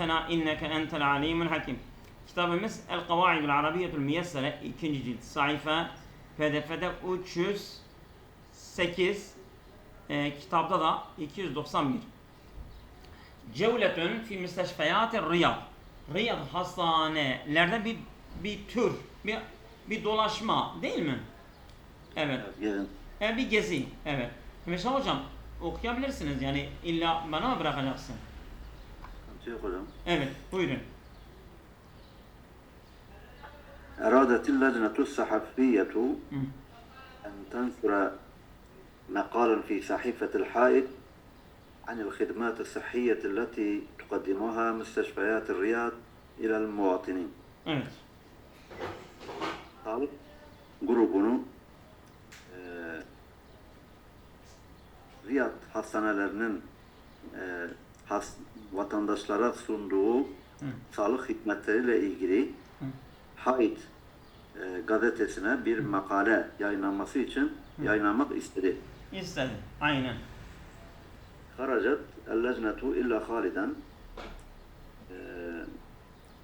İnneke entel alimul hakim. Kitabımız El Kavaidul Arabiyetul Miyessere 2. cilt sayfa PDF'de 308, kitapta da 291. Cevletün fi müsteşfeyatir Riyad. Riyad hastanelerde bir tür, bir dolaşma değil mi? Evet. Bir gezi. Evet. Mesela hocam okuyabilirsiniz, yani illa bana mı bırakacaksın? Evet, buyurun. أرادت اللجنة الصحفية أن تنشر مقالا في صحيفة الحائط عن الخدمات الصحية التي تقدمها مستشفيات الرياض إلى المواطنين. Evet. Sağlık grubunu Riyad hastanelerinin vatandaşlara sunduğu sağlık hizmetleriyle ilgili Hait gazetesine bir makale yayınlanması için yayınlamak istedi. İstedi. Aynen. Haracat el-lejnetu illa Haliden,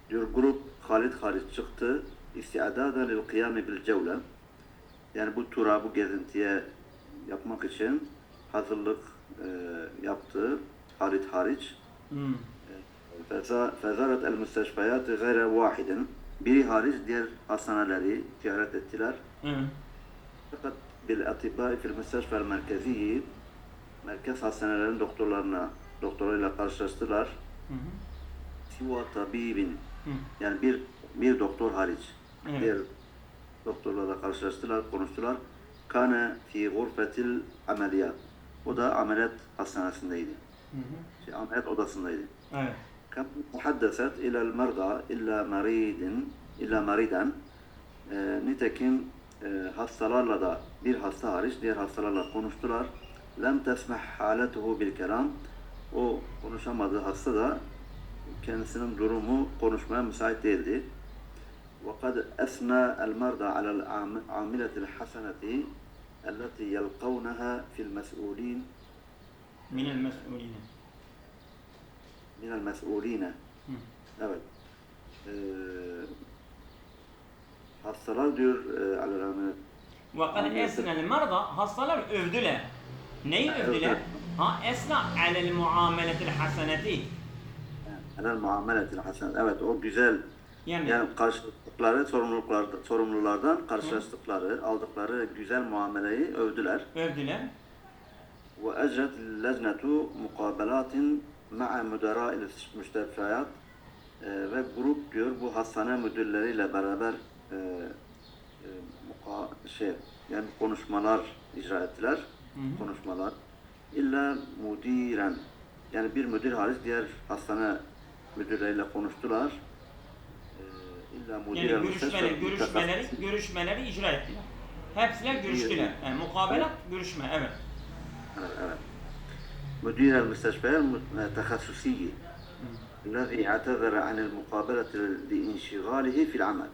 diyor grup Halid çıktı. İsti'adaden lil kıyami bil cevle, yani bu tura, bu gezintiye yapmak için hazırlık yaptı Halid hariç. Fezaret el müsteşfeyat gayre vahidin, biri hariç diğer hastaneleri ziyaret ettiler. Fakat bil atibbai fil müsteşfel merkeziyi, merkez hastanelerin doktorlarıyla karşılaştılar. Siva tabibin, yani bir doktor hariç diğer doktorlarla karşılaştılar, konuştular. Kane fi gurfetil ameliyat, o da ameliyat hastanesindeydi. Ameliyat odasındaydı. Evet. Kam muhaddeset ila'l merda illa maridan, nitekim hastalarla da bir hasta hariç diğer hastalarla konuştular. Lem tesmeh haletuhu bil kelam, o konuşamadığı hasta da kendisinin durumu konuşmaya müsait değildi. Ve kad esna el merda alel amiletil haseneti elleti yelkavneha fil mes'ulin Minel mes'uline. Minel mes'uline. Evet. Hastalar diyor alel Ve kad esnel merda, hastalar övdüler. Neyi övdüler? Esna alel muameletil haseneti. Alel muameletil hasenet. Evet, o güzel, yani karşılaştıkları sorumlulardan karşılaştıkları, aldıkları güzel muameleyi övdüler. Ve ecret lejnetu mukabelatin ma'a müderâil müstefayat, ve grup diyor bu hastane müdürleriyle beraber yani konuşmalar icra ettiler. Konuşmalar. İlla mudiren, yani bir müdür hariç diğer hastane müdürleriyle konuştular. İlla mudiren, yani görüşmeleri icra ettiler. Hepsiyle görüştüler. Yani mukabelat, görüşme. Evet. Evet. مدير المستشفى التخصصي الذي اعتذر عن المقابلة لانشغاله في العمل.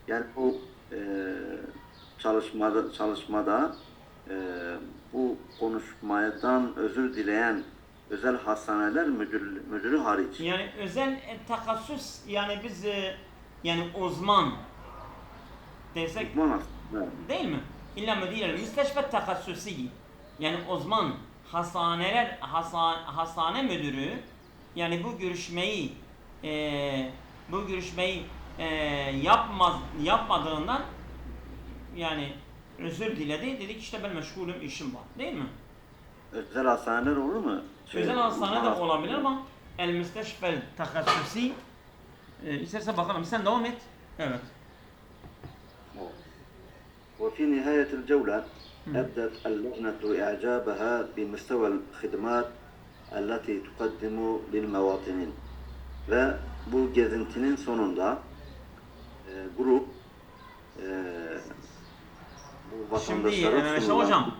Yani bu çalışmada bu konuşmadan özür dileyen özel hastaneler müdürü hariç. Yani özel takassus, yani biz yani uzman desek değil mi? İlla müdür müsteşfى takassusi, yani uzman hastane müdürü, yani bu görüşmeyi yapmadığından yani özür diledi. Dedik işte ben meşgulüm, işim var. Değil mi? Özel hastaneler olur mu? Özel hastane de olabilir ama el müsteşfel takassusi, istersen bakalım. Sen devam et. Evet. وفي نهاية الجولة أبدت اللجنة إعجابها بمستوى الخدمات التي تقدم للمواطنين. Ve bu gezintinin sonunda grup bu vatandaşlara sunulan...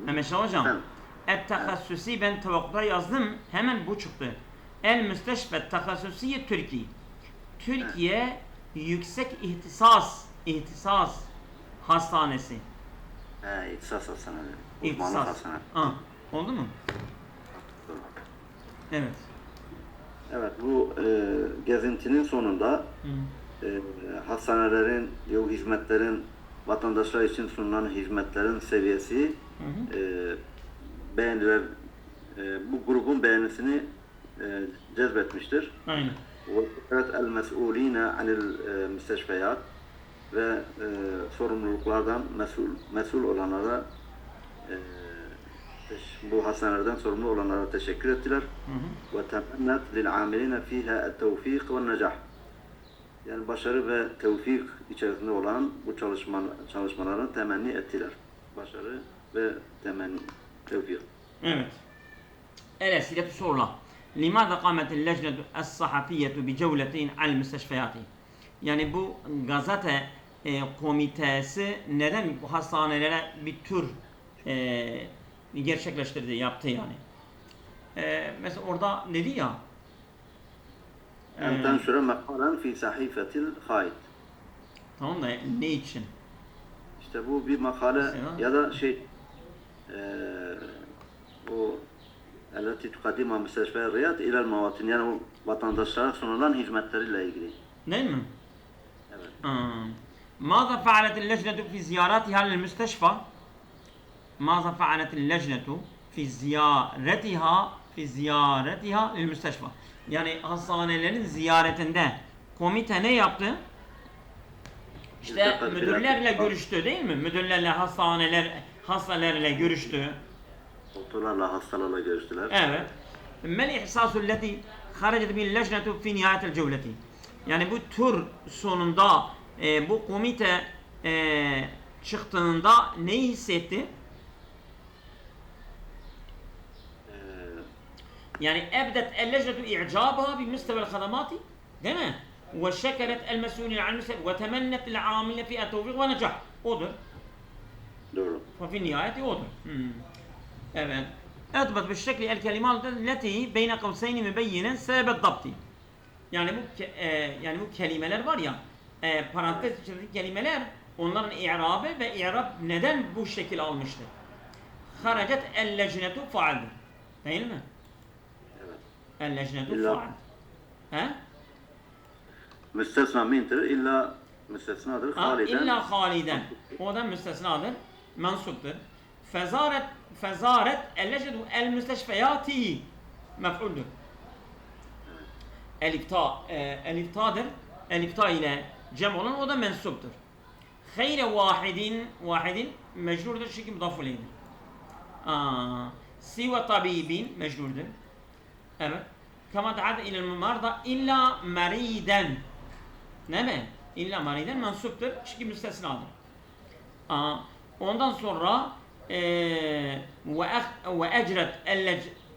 Şimdi hocam et-takassusi, ben tavukta yazdım, hemen bu çıktı. El müsteşfet takassusi Türkiye Yüksek İhtisas Hastanesi. İhtisas hastaneleri. İhtisas. Oldu mu? Evet. Evet, bu gezintinin sonunda hastanelerin, hizmetlerin, vatandaşlar için sunulan hizmetlerin seviyesi beğeniler, bu grubun beğenisini cezbetmiştir. Aynen. Evet, el-mes'ulîne anil müsteşfeyat ve sorumluluklardan mesul olanlara, bu hastanelerden sorumlu olanlara teşekkür ettiler. Ve temennet lil amiline fiha et-tevfik ve necah. Yani başarı ve tevfik içerisinde olan bu çalışmaları temenni ettiler. Başarı ve temenni, tevfik. Evet. الأسئلة sorular. لماذا قامت اللجنة الصحفية بجولة على المستشفيات? Yani bu gazete komitesi neden bu hastanelere bir tur gerçekleştirdi, yaptı yani? Mesela orada dedi ya, En tenşure mekalen fi sahifetil haid. tamam da ne için? İşte bu bir makale ya da o elleti tukadima müsteshfe'ye riyad ilel mavatin, yani o vatandaşlara sunulan hizmetleriyle ilgili. Değil mi? Evet. ماذا فعلت اللجنة في زياراتها للمستشفى؟ ماذا فعلت اللجنة في زيارتها للمستشفى? Yani hastanelerin ziyaretinde komite ne yaptı? İşte müdürlerle görüştü, değil mi? Müdürlerle hastanelerle görüştü. Doktorlarla, hastalarla görüştüler. Evet. Men ihsasu allati haracet bil lejnetu fi nihayetil cevleti. Yani bu tur sonunda bu komite çıktığında neyi hissetti? Yani ebdet el lejnetu i'cabaha bi müstevel hadamati, değil mi? Ve şekeret el mesulin al müstevel ve temennet lil amile fi tevfik ve necah. Odur. Doğru. Fi nihayeti odur. Evet. اضبط بالشكل الكلمات التي بين قوسين مبينا سبب الضبط. Yani bu kelimeler var ya, parantez içindeki kelimeler, onların i'rabı ve i'rab neden bu şekil almıştır? Haracet el-lecnetu fa'aldir. Değil mi? Evet. El-lecnetu fa'al. He? Müstesna mindir, illa müstesnadır. Haliden. İlla haliden. O da müstesnadır. Mensuptur. Fezaret el-lecnetu el-müsteşfeyati mef'uldür. Eliftadır. Elifta ile cem olan o da mensuptur. Hayre vahidin mecrurdur çünkü mudaf ileyhdir. Sive tabibin mecrurdur. Evet. Kama ta'adde ilel marda illa meriden. Ne mi? İlla meriden mensuptur çünkü müstesnadır. Ondan sonra ve ecret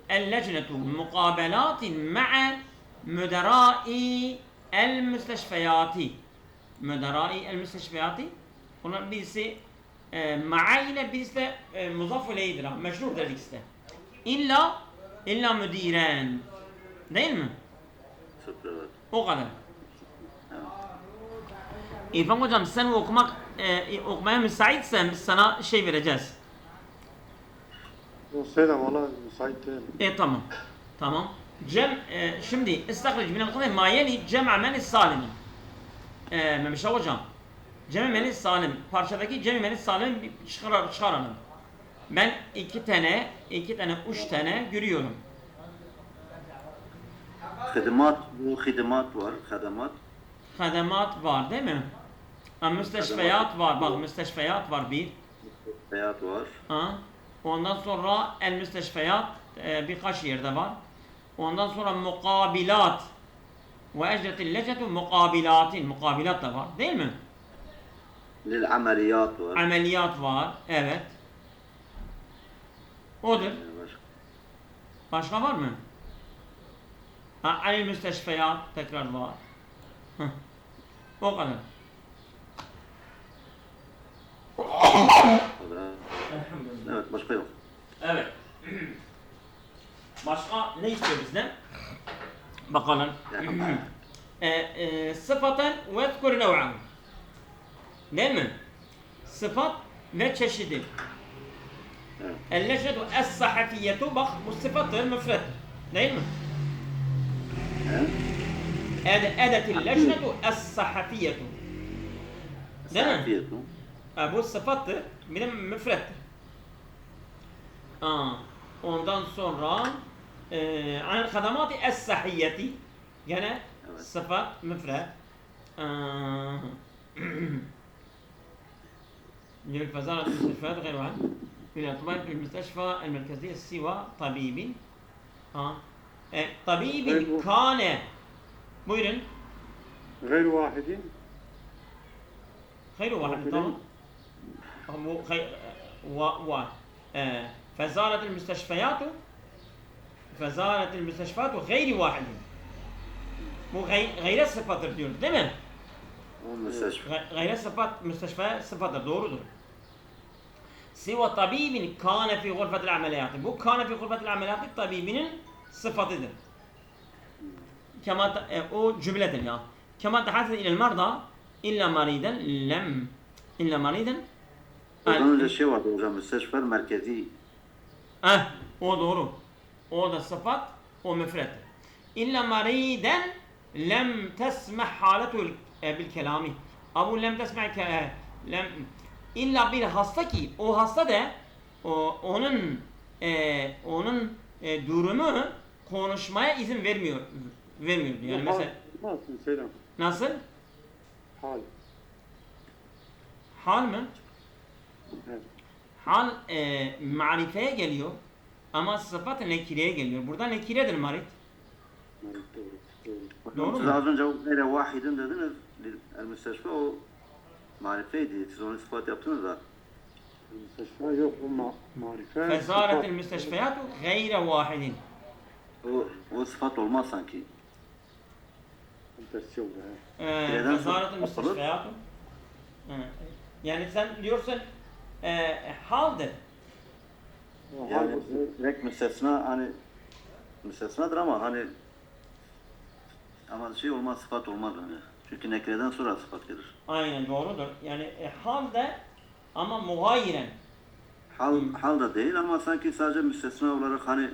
el-lecnetu mukabelatin ma'a müderai el-müsteşfeyati. Müderai el-müsteşfeyati. Bunlar birisi ma'a ile birisi de muzaf ileyhidir. Meşhur dedik işte. İlla müdiren. Değil mi? Süper, evet. O kadar. İrfan hocam sen okumaya müsaitsen sana şey vereceğiz. Selam, valla müsait değilim. Tamam. Tamam. Şimdi istakric minel kıdem ma yeli cem'a menis salimin. Memişe hocam. Cem'i menis salim. Parçadaki cem'i menis salim çıkaralım. Ben iki tane, üç tane görüyorum. Hidimat var. Hademat var değil mi? Müsteşfeyat var. Bak müsteşfeyat var bir. Hayat var. Ondan sonra el müsteşfeyat birkaç yerde var. Ondan sonra mukabilat ve ecretil lecetu mukabilatin. Mukabilat da var değil mi? Lil ameliyat var. Ameliyat var. Evet. Odur. Başka var mı? Anil müsteşfeyat tekrar var. O kadar. Evet, başka yok. Evet. Başka ne istiyor bizden? Bakalım. Sıfaten ve ezkur nev'an. Değil mi? Sıfat ve çeşidi. El-lecetu es-sahafiyetu, bak bu sıfattır, müfret. Değil mi? أدت اللجنة الصحفية. الصحفية. Bu sıfattır. Bir de müfrettir. Ondan sonra anil hadamati es-sahiyeti gene Evet. sıfat müfret. للفزارة المستشفيات غير واحد من الأطباء في المستشفى المركزية سوى طبيب طبيب كان buyurun غير واحد خير واحد طبعا فزارة المستشفيات غير واحد bu gayre sıfattır diyoruz değil mi? O müsteşfa. Gayre sıfat müsteşfe sıfattır doğrudur. Siva tabibin kâne fi gurfetil ameliyatı. Bu kâne fi gurfetil ameliyatı tabibinin sıfatıdır. Kema o cümledir ya. Kema tehaddet ilel marda illa mariden Ondan önce şey vardı hocam, müsteşfa merkezi. O doğru. O da sıfat, o müfrettir. İlla mariden lem tesmeh haletul bil kelami. Abu lem tesmeh lem illa bir hasta ki o hasta da onun durumu konuşmaya izin vermiyor. Yani mesela nasıl? Hal mı? Evet. Hal marifeye geliyor ama sıfat nekireye geliyor. Burada nekiredir marif. Doğru Siz mu? az önce o gayre vahidin dediniz. El müsteşfa o marifeydi. Siz onu ispat yaptınız da. المستشفى yok, bu marife. Fezaretil müsteşfeyatu gayre vahidin. O sıfat olmaz sanki. Tersi oldu. Fezaretil müsteşfeyatu. Yani sen diyorsun haldir. Yani direkt müstesna, hani müstesnadır ama hani şey olmaz, sıfat olmaz yani. Çünkü nekreden sonra sıfat gelir. Aynen doğrudur. Yani halde ama muhayyiren. Hal da değil ama sanki sadece müstesna olarak hani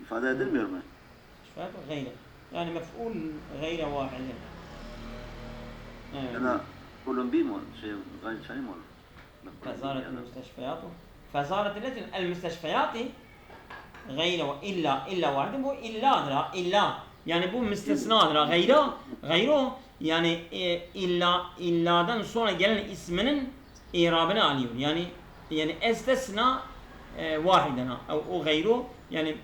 ifade edilmiyor mu? Müsteşfeyatu gayre. Yani mef'ul gayre vahidin. Ya da kulun bir mi olur? Gayri şey mi olur? فزارة المستشفيات فزارة المستشفيات غير إلا واحد bu illa yani bu müstesnadır gayro yani illadan sonra gelen isminin irabını alıyor yani estesna vahidena o gayro yani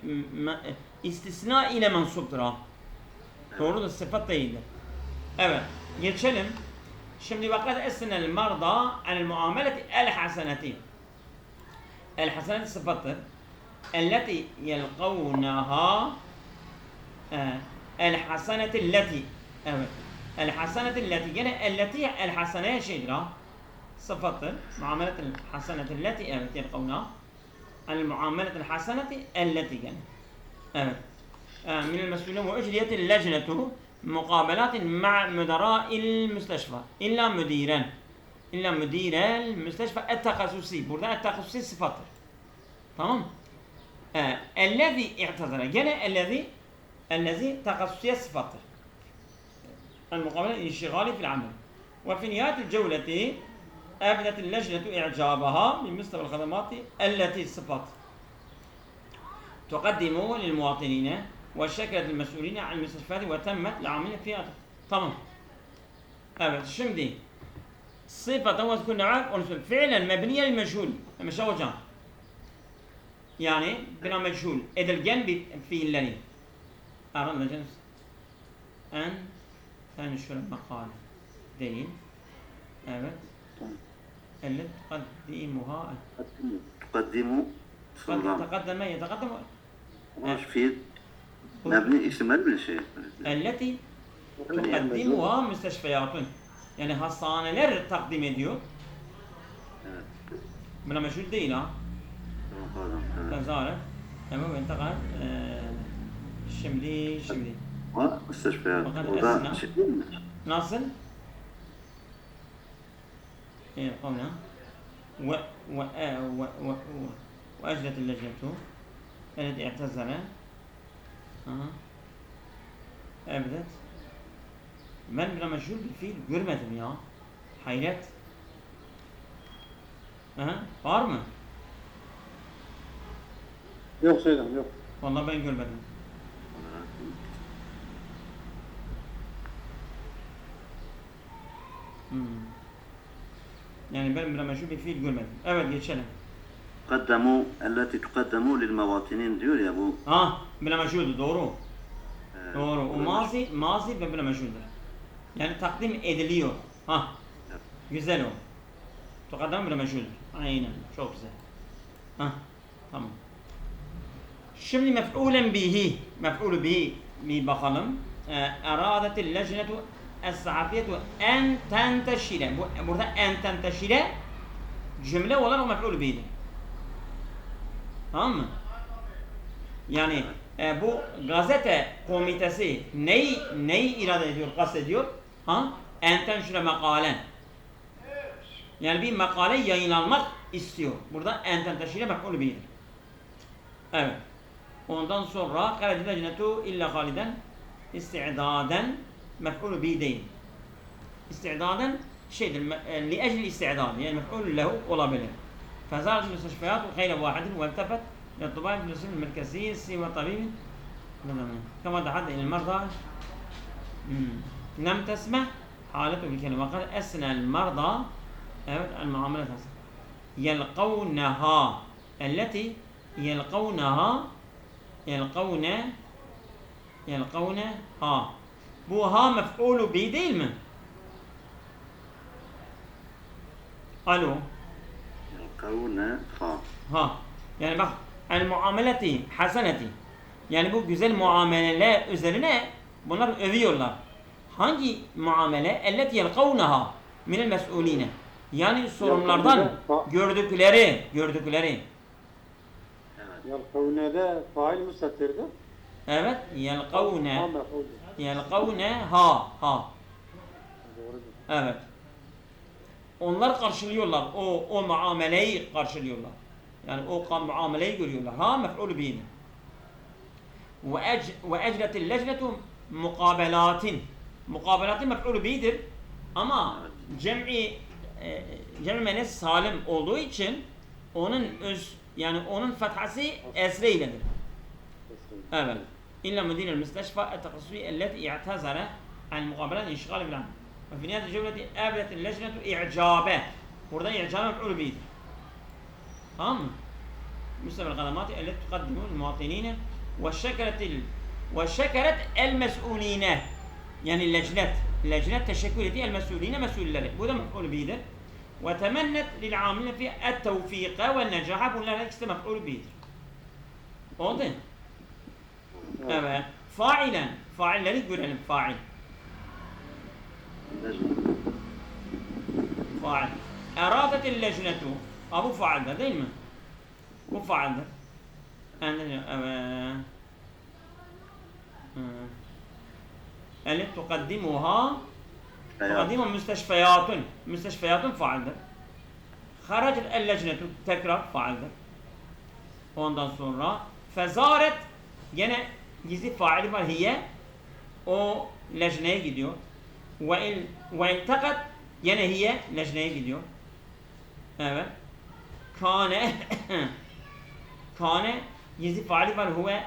istisna ile mensuptur doğrudur sıfat değildir. Evet geçelim. Şimdi vakad esnel marda anil muameleti el haseneti. El haseneti sıfatı. Elleti yelqavnaha el haseneti leti. Evet. El haseneti leti. Gene elleti el haseneye şeydir ha. Sıfatı. Muameleti el haseneti leti. Evet yelqavnaha. Anil muameleti el haseneti elleti gene. Evet. من المسؤولين وأجريت اللجنة مقابلات مع مدراء المستشفى إلا مدير المستشفى التخصصي. Burada التخصصي sıfattır. Tamam. الذي اعتذر. Gene الذي تخصصية sıfattır. المقابلة الانشغالي في العمل. وفي نهاية الجولة أبدت اللجنة إعجابها بمستوى الخدمات التي صفت تقدم للمواطنين وشكلت المسؤولين عن المستشفيات وتمت العملية فيها. Tamam. Evet şimdi sıfata ve zikr nev'at onu söyleyeyim. Fiilen mebniye meçhul. Mesela hocam. Yani bina meçhul. Edilgen bir fiilleri. Anladınız? En tenşür makale değil. Evet. Elle tukaddimuha. Tukaddimu. Tekaddeme yetekaddem. Hoş fiil. Mebni isimler bir şey. Elleti tukaddimuha müsteşfeyatun. Yani hastaneler takdim ediyor. Evet. Buna meşhur değil ha. Evet. Tezaret. Tamam entekat. Şimdi. Ama müsteşfeyat. Fakat O da esna. şey değil mi? Nasıl? قولنا وأجلت اللجنة التي اعتذر Aha. Evet. Ben buna meşhur bir fiil görmedim ya. Hayret. Aha. Var mı? Yok Seyyidem yok. Vallahi ben görmedim. Yani ben buna meşhur bir fiil görmedim. Evet, geçelim. قدموا التي تقدموا للمواطنين diyor ya bu. Ha, buna meşhurdu, doğru. Doğru. O bu mazi ve buna meşhurdur. Yani takdim ediliyor. Ha. Güzel o. Tukadam buna meşhurdur. Aynen. Çok güzel. Ha. Tamam. Şimdi mef'ulen bihi. Mef'ulu bihi bir bakalım. Eradetil lejnetu es-sahafiyetu en tenteşire. Burada en tenteşire cümle olarak mef'ulu bihi'dir. Tamam mı? Yani bu gazete komitesi neyi irade ediyor, kastediyor? Ha? En tenşire makalen. Yani bir makale yayınlanmak istiyor. Burada en tenteşire mef'ulu bihi'dir. Evet. Ondan sonra kaledil lejnetu illa haliden isti'daden mef'ulu bihi değil. İsti'daden şeydir, li ecli isti'dad, yani mef'ul lehu olabilir. Fezaret müsteşfiyat ve gayre vahidin ve iltefet للطبيب بالرسم المركزي سوى طبيب كما تحدث إلى المرضى لم تسمح حالته بالكلمة وقال أثنى المرضى المعاملة يلقونها التي يلقونها bu ha mef'ulu bi değil mi? Alo. يلقونها Ha. Yani bak el muameleti haseneti. Yani bu güzel muameleler üzerine bunlar övüyorlar. Hangi muamele? Elleti yelkavnaha minel mes'uline. Yani sorunlardan gördükleri. Yelkavne'de fail müstettirdir. Evet. Yelkavne. Ha mef'ul. Yelkavneha. Doğrudur. Evet. Onlar karşılıyorlar. O muameleyi karşılıyorlar. Yani o muameleyi görüyorlar. Ha mef'ul bihi. Ve ecretil lejnetu mukabelatin. Mukabelatin mef'ul bihidir. Ama cem'i menes salim olduğu için onun onun fethası esre iledir. Evet. İlla müdîrel müsteşfa et-takassusi elleti i'tazara an mukabelat inşigal bilan. Ve fi nihayet cümleti ebletil lejnetu i'cabe. Burada i'cabe mef'ul bihidir. Tamam mı? Müstemel kadamati elleti tukaddimu l-muatinine ve şekeret el-mes'uline. Yani lejnet teşekkür ediyor el-mes'uline, mesulleri. Bu da mef'ul bihidir. Ve temennet lil-amilin fi et-tevfika ve necaha. Bunlar ikisi de mef'ul bihidir. Oldu? Evet. Failen. Failleri görelim. Fail. Fail. Eradetil lejnetu. Bu faildir değil mi? Bu faildir. Evet. Evet. Tukaddimuha müsteşfeyatun. Müsteşfeyatun faildir. Haracet el lejnetu. Tekrar faildir. Ondan sonra fezaret gene gizli faili var hiye. O lejneye gidiyor. Ve iltakat gene hiye lejneye gidiyor. Evet. Kane gizli faali var huve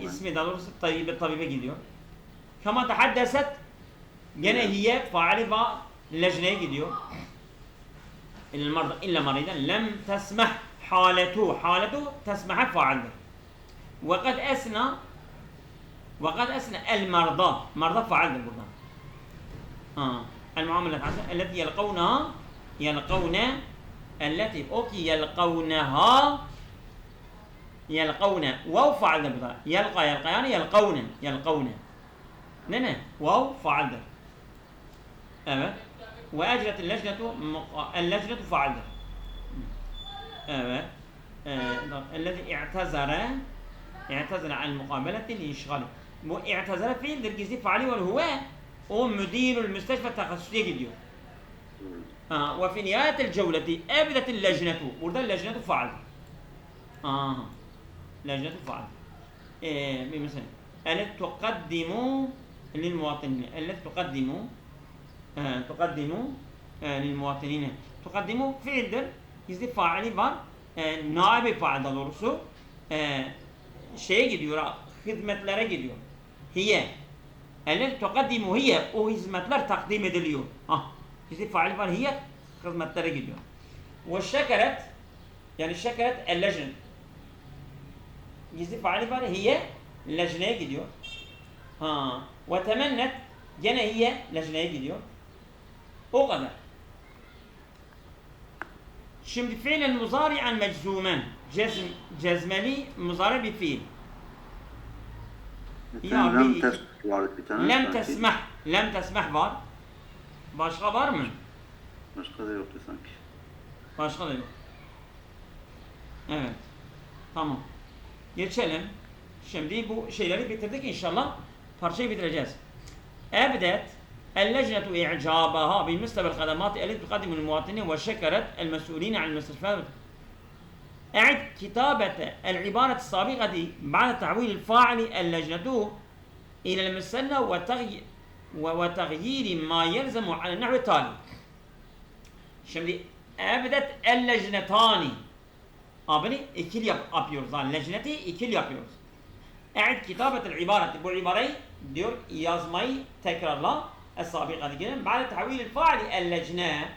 ismi daha doğrusu tabibe gidiyor. Kama tahaddeset gene hiye faali var lejneye gidiyor. İlla mariden lem tesmeh haletu tesmeh faaldir. Ve kad esna el marda faaldir burada. El muamelet hasen elleti yelqavne التي أوكي يلقونها واو فعل ده يلقى يعني يلقون نعم واو فعل ده أما وأجرت اللجنة فعل ده أما الذي اعتذر عن المقابلة لإشغاله اعتذر فيه درجزي فعلي وهو مدير المستشفى التخصصي جديو وفي نهاية الجولة أبدت اللجنة. burada اللجنة فعل. لجنة فعل. مثلا التي تقدم للمواطنين، التي تقدم للمواطنين. Tukaddimu fiildir. Gizli faili var. Naibi fail daha doğrusu. Şeye gidiyor, hizmetlere gidiyor. Hiye. Elleti tukaddimu hiye. O hizmetler takdim ediliyor. Gizli fail var. Hiye hizmetlere gidiyor. Ve şekeret, yani şekeret el-lejne. Gizli faili var. Hiye lejneye gidiyor. Ve temennet gene hiye lejneye gidiyor. O kadar. Şimdi fiilen muzari'an meczumen. Cezmeli muzari bir fiil. Ya lem bir tesmah var bir tane. lem sanki. tesmah. Lem tesmah var. Başka var mı? Başka da yoktu sanki. Başka da yok. Evet. Tamam. Geçelim. Şimdi bu şeyleri bitirdik inşallah. Parçayı bitireceğiz. Ebdet اللجنة إعجابها بمستوى الخدمات التي تقدم للمواطنين وشكرت المسؤولين عن المستشفيات. أعد كتابة العبارة السابقة بعد تحويل الفاعل اللجنة إلى المثنى وتغيير ما يلزم على النحو التالي. Şimdi ebdet el-lejnetani. Abini ikil yapıyoruz. Yani lejneti ikil yapıyoruz. E'id kitabetel ibareti. Bu ibareyi diyor yazmayı tekrarla. Es-sabikati gelin. Ba'de tahvilil faali el-lejne.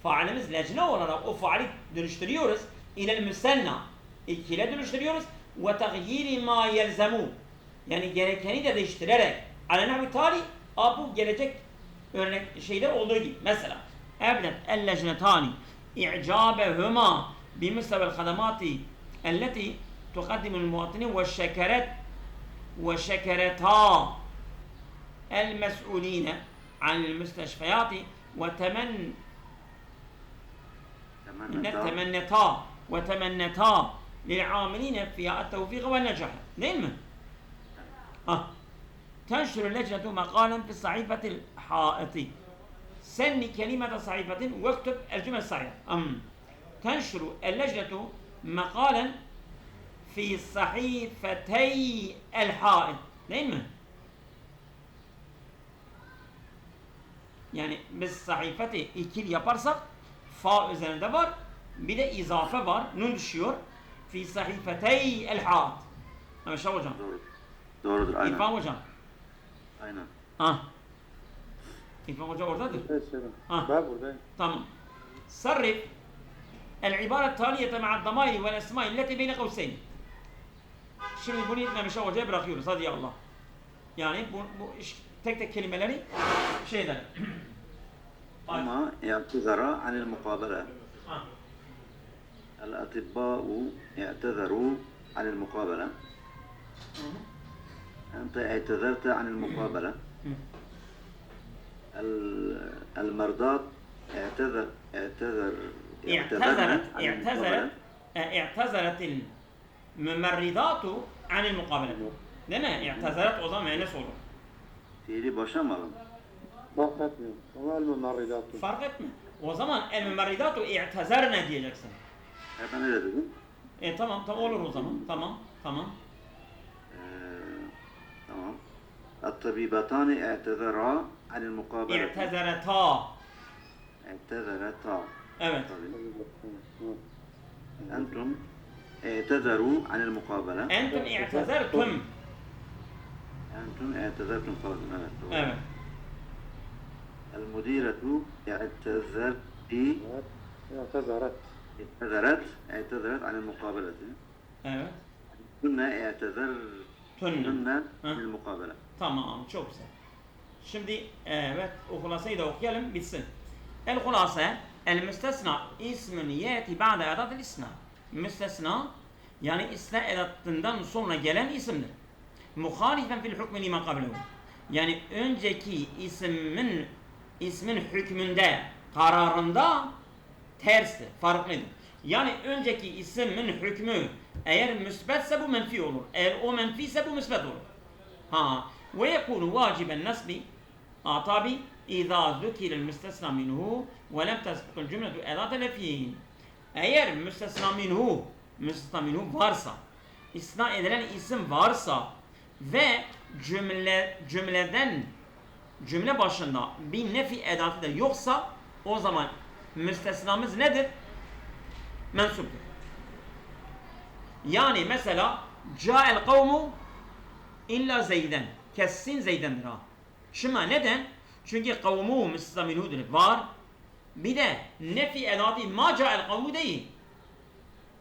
Faalimiz lejne olarak o faali dönüştürüyoruz. İlel müsenna. İkile dönüştürüyoruz. Ve taghyiri ma yelzemu. Yani gerekeni de değiştirerek. Aleyna tali bu gelecek örnek şeyler olduğu gibi. Mesela ebdet el-lejnetani i'cabehuma bimüstevel hadamati elleti tukaddimu l-muvatinin ve şekereta el-mes'uline anil müsteşfiyati ve temenneta lil'amiline fiyâ et-tevfîk ve necah. Değil mi? تنشر اللجنة مقالا في الصحيفة الحائط. سن كلمة صحيفة واكتب الجمل الصحيحة. تنشر اللجنة مقالا في صحيفتي الحائط. Değil mi? Yani biz sayfeti ikil yaparsak fa üzerinde var. Bir de izafe var. Nun düşüyor. Fi sahifetey el haat. Evet hocam. Doğrudur. Aynen. İrfan hocam. Aynen. İrfan hoca oradadır. Evet, ben buradayım. Tamam. Sarrif el-ibare taliyete ma'ad damayri vel esmai illeti beyne kavseyn. Şimdi bunu itmemiş hocaya bırakıyoruz. Hadi ya Allah. Yani bu tek tek kelimeleri şeyden. Ama i'tezara anil mukabele. El-atibbâ'u i'tezarû anil mukabele. أنت اعتذرت عن المقابلة. المرضات اعتذرت الممرضات عن المقابلة. Değil mi? اعتذرت o zaman ne olur? Fiili başa mı alın? Fark etmiyor. Ama el-mümerridatü. Fark etme. O zaman el-memerdatu i'tezerne diyeceksin. Ben öyle dedim. Tamam olur o zaman. Tamam. Tamam. الطبيبتان اعتذرا عن المقابلة. اعتذرتا. Evet. أنتم اعتذروا عن المقابلة. Entum i'tezertum. أنتم اعتذرتم pardon. Evet. المديرة اعتذرت اعتذرت عن المقابلة. Evet. كنا اعتذرتن عن المقابلة. Tamam, çok güzel. Şimdi evet, o hulasayı da okuyalım, bitsin. El-hulasa, el-müstesna ismun yeti ba'de edat-ı isna. Müstesna, yani isna edatından sonra gelen isimdir. Muhalifen fil hukmi lima kablehu. Yani önceki ismin hükmünde, kararında terstir, farklıdır. Yani önceki ismin hükmü eğer müsbetse bu menfi olur. Eğer o menfiyse bu müsbet olur. Ve yekunu vaciben nasbi tabi İzâ zükirel müstesna minhu ve lem tesbikul cümletu edat-ı lefiyin. Eğer müstesna minhu varsa istisna edilen isim varsa ve cümle başında bir nefi edatı da yoksa o zaman müstesnamız nedir? Mensuptur. Yani mesela ca'el kavmu illa Zeyden. Kesin Zeyden'dir ha. Şuna neden? Çünkü kavmu müstesna minhudur. Var. Bir de nefi edatı ma ca'el kavmu değil.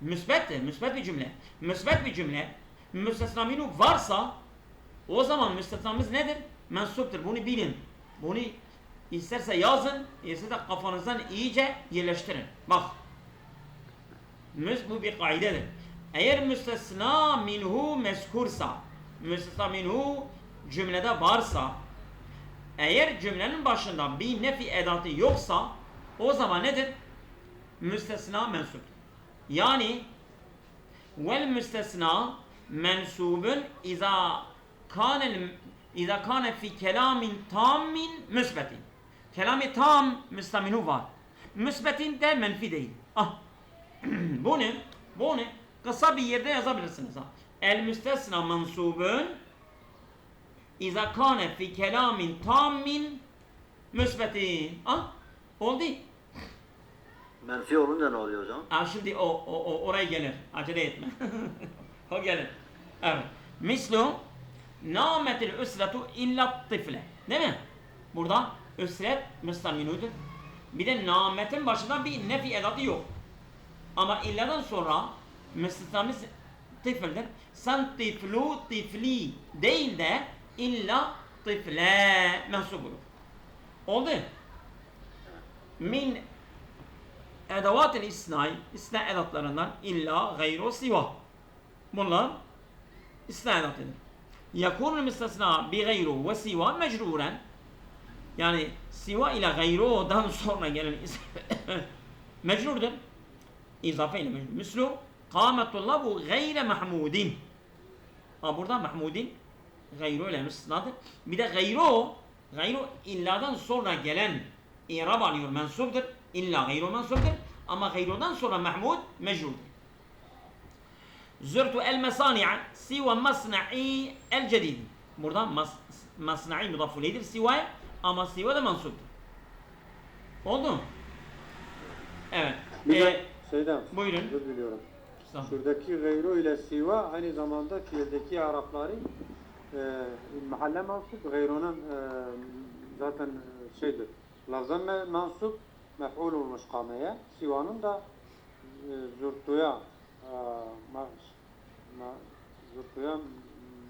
Müsbettir. Müsbet bir cümle. Müsbet bir cümle. Müstesna minhu varsa o zaman müstesnamız nedir? Mensuptur. Bunu bilin. Bunu isterse yazın, isterse kafanızdan iyice yerleştirin. Bak. Bu bir kaidedir. Eğer müstesna minhu mezkursa, müstesna minhu cümlede varsa, eğer cümlenin başında bir nefi edatı yoksa, o zaman nedir? Müstesna mensuptur. Yani vel müstesna mensubun iza kâne fi kelamin tammin müsbetin. Kelami tam müstaminu var. Müsbetin de menfi değil. Ah. Bunu kısa bir yerde yazabilirsiniz. El müstesna mensubun iza kâne fi kelamin tammin müsbetin. Ah. Oldu. Menfi olunca ne oluyor hocam? Şimdi oraya gelir. Acele etme. O gelir. Evet. Mislu nâmetil üsretu illa tifle. Değil mi? Burada üsret müstaminudur. Bir de nâmetin başında bir nefi edatı yok. Ama illadan sonra müstesnamız tifildir. Sen tiflu tifli değil de illa tifle mensup olur. Oldu. Min edavat-ı isna edatlarından illa gayru siva. Bunlar isna edatıdır. Yakunul müstesna bi gayru ve siva mecruren. Yani siva ile gayru'dan sonra gelen isim mecrurdur. İzafe ile mecrur. Mislu kâmetullabu gayre mahmudin. Burada mahmudin gayru ile müstesnadır. Bir de gayru illadan sonra gelen İrab alıyor, mensuptur. İlla gayru mensuptur. Ama gayrudan sonra mahmud mecrurdur. Zürtu el mesani'a siva masna'i el cedid. Burada masna'i mudafuleydir siva'ya ama siva da mensuptur. Oldu mu? Evet. Bir de şeyden, buyurun. özür diliyorum. Tamam. Şuradaki gayru ile siva aynı zamanda fiildeki Arapları mahalle mansup, gayrunun zaten şeydir. Lafzan mansup, mef'ul olmuş kameye. Sivanın da zürtuya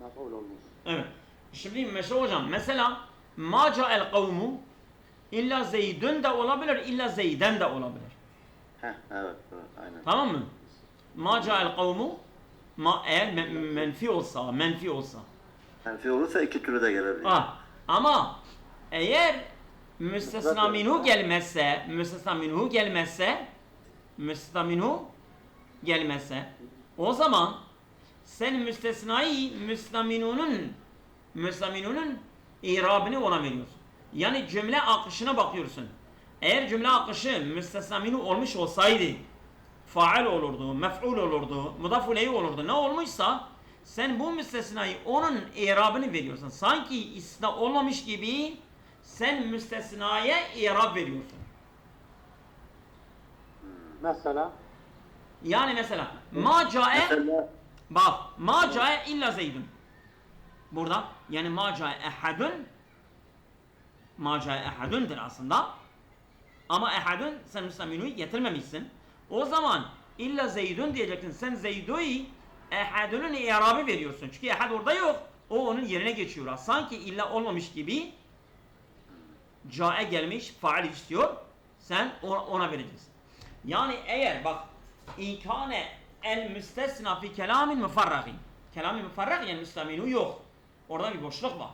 mef'ul olmuş. Evet. Şimdi mesela hocam, mesela ma ca'el kavmu illa Zeydün de olabilir, illa Zeyden de olabilir. Evet, evet, aynen. Tamam mı? Ma ca'el kavmu eğer menfi olsa. Menfi olursa iki türlü de gelebilir. Ama eğer müstesna minhu gelmezse o zaman sen müstesnaminunun irabını ona veriyorsun. Yani cümle akışına bakıyorsun. Eğer cümle akışı müstesna minhu olmuş olsaydı faal olurdu, mef'ul olurdu, mudafuleyhi olurdu. Ne olmuşsa sen bu müstesnayı onun irabını veriyorsun. Sanki istisna olmamış gibi sen müstesnaya irab veriyorsun. Mesela? Yani mesela ma ca'e bak ma ca'e illa Zeydun. Burada yani ma ca'e ehadun'dur aslında. Ama ehadun sen müstaminu'yu getirmemişsin. O zaman illa Zeydun diyeceksin. Sen Zeydu'yu ehadun'un i'rabı veriyorsun. Çünkü ehad orada yok. O onun yerine geçiyor. Sanki illa olmamış gibi ca'e gelmiş, faal istiyor. Sen ona vereceksin. Yani eğer bak İnkâne el müstesna fi kelamin müfarragin. Kelamin müfarrag yani müstaminu yok. Orada bir boşluk var.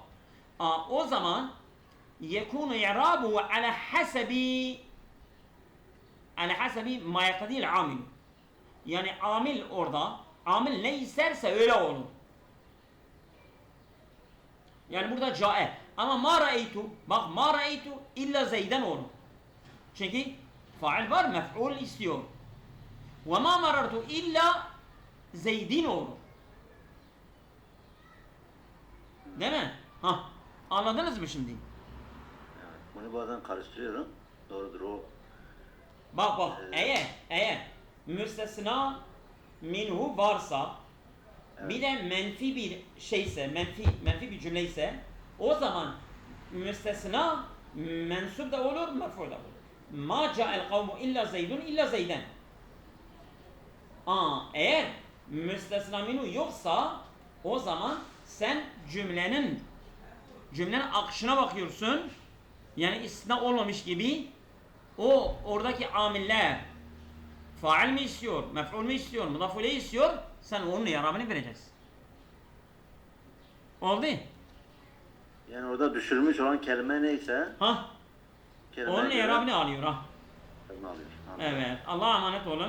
O zaman yekunu i'rabu ala hasebi ma yaktadil amil. Yani amil orada, amil ne isterse öyle olur. Yani burada ca'e. Ama ma ra'eytu, bak ma ra'eytu illa Zeyden olur. Çünkü fail var, mef'ul istiyor. وَمَا مَرَرْتُ illa Zeydin olur. Değil mi? Ha, anladınız mı şimdi? Evet. Bunu bazen karıştırıyorum. Doğrudur o. Bak eğer müstesna minhu varsa bir de menfi bir şeyse, menfi bir cümle ise o zaman müstesna mensup da olur, merfu da olur. Ma ca'el kavmu illa zeydun illa zeyden. Eğer müstesna minhu yoksa o zaman sen cümlenin akışına bakıyorsun. Yani istisna olmamış gibi o oradaki amiller fail mi istiyor, mef'ul mi istiyor, mudafule istiyor, sen onun i'rabını vereceksin. Oldu? Yani orada düşürmüş olan kelime neyse Onun kelimeye göre i'rabını alıyor ha. kelime alıyor. Anladım. Evet. Allah'a emanet olun.